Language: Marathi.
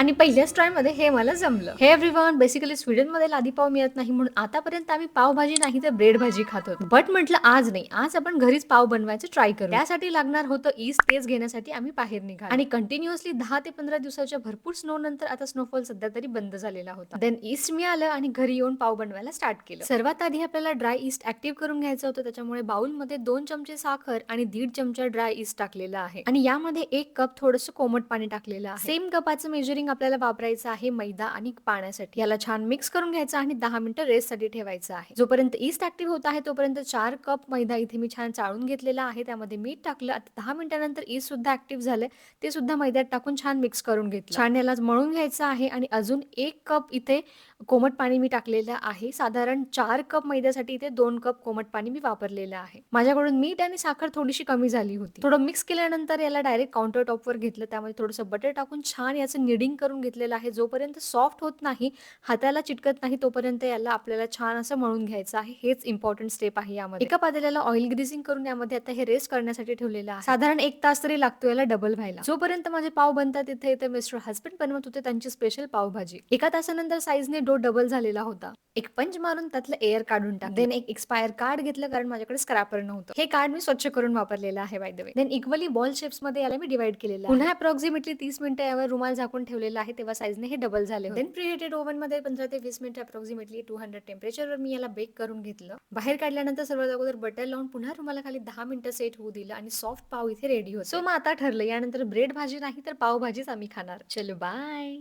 आणि पहिल्याच ट्रायमध्ये हे मला जमलं. हे एव्हरीवन, बेसिकली स्वीडनमध्ये लादी पाव मिळत नाही म्हणून आतापर्यंत आम्ही पावभाजी नाही तर ब्रेड भाजी खात होतो. बट म्हटलं आज नाही, आज आपण घरीच पाव बनवायचं ट्राय करू. त्यासाठी लागणार होतं ईस्ट. तेच घेण्यासाठी आम्ही बाहेर निघालो आणि कंटिन्युअसली 10 ते 15 दिवसाच्या भरपूर स्नो नंतर आता स्नोफॉल सध्या तरी बंद झालेला होता. देन ईस्ट मिळालं आणि घरी येऊन पाव बनवायला स्टार्ट केलं. सर्वात आधी आपल्याला ड्राय ईस्ट ऍक्टिव्ह करून घ्यायचं होतं. त्याच्यामुळे बाउलमध्ये 2 चमचे साखर आणि 1.5 चमचा ड्राय ईस्ट टाकलेला आहे आणि यामध्ये 1 कप थोडंसं कोमट पाणी टाकलेलं आहे. सेम कपाचं मेजरिंग आपल्याला वापरायचं आहे मैदा आणि पाण्यासाठी. याला छान मिक्स करून घ्यायचं आणि 10 मिनिटं रेस्टसाठी ठेवायचं आहे. जोपर्यंत ईस्ट ऍक्टिव्ह होत आहे तोपर्यंत 4 कप मैदा इथे मी छान चाळून घेतलेला आहे. त्यामध्ये मीठ टाकलं. आता 10 मिनिटानंतर ईस्ट सुद्धा ऍक्टिव्ह झाले. ते सुद्धा मैद्यात टाकून छान मिक्स करून घेतलं. छान याला मळून घ्यायचं आहे आणि अजून 1 कप इथे कोमट पाणी मी टाकलेलं आहे. साधारण 4 कप मैद्यासाठी इथे 2 कप कोमट पाणी मी वापरलेलं आहे. माझ्याकडून मीठ आणि साखर थोडीशी कमी झाली होती. थोडं मिक्स केल्यानंतर याला डायरेक्ट काउंटर टॉपवर घेतलं. त्यामध्ये थोडंसं बटर टाकून छान याचं निडिंग करून घेतलेलं आहे. जोपर्यंत सॉफ्ट होत नाही, हाताला चिटकत नाही, तोपर्यंत याला आपल्याला छान असं मळून घ्यायचं आहे. हेच इम्पॉर्टंट स्टेप आहे यामध्ये. एका पातेल्याला ऑइल ग्रीसिंग करून यामध्ये आता हे रेस्ट करण्यासाठी ठेवलेलं आहे. साधारण 1 तास तरी लागतो याला डबल व्हायला. जोपर्यंत माझे पाव बनतात इथे मिस्टर हसबंड बनवत होते त्यांची स्पेशल पावभाजी. एका तासानंतर साईजने डो डबल झालेला होता. एक पंच मारून त्यातलं एअर काढून टाकलं. देन एक एक्सपायर कार्ड घेतलं कारण माझ्याकडे स्क्रॅपर नव्हतं. हे कार्ड मी स्वच्छ करून वापरलेलं आहे by the way. Then equally ball shapes मध्ये याला मी डिवाइड केलेलं आहे. पुन्हा अप्रॉक्सिमेटली 30 मिनिटं यावर रुमाल झाकून ठेवलेला आहे. तेव्हा साईजने हे डबल झाले होते. देन प्रीहीटेड ओव्हन मध्ये 15 ते 20 मिनिटं अप्रॉक्सिमेटली 200 टेम्परेचरवर मी याला बेक करून घेतलं. बाहेर काढल्यानंतर सर्वात अगोदर बटर लावून पुन्हा रुमालाखाली 10 मिनिटं सेट होऊ दिलं आणि सॉफ्ट पाव इथे रेडी होतो. सो मग आता ठरलं यानंतर ब्रेड भाजी नाही तर पावभाजीच आम्ही खाणार. चलो बाय.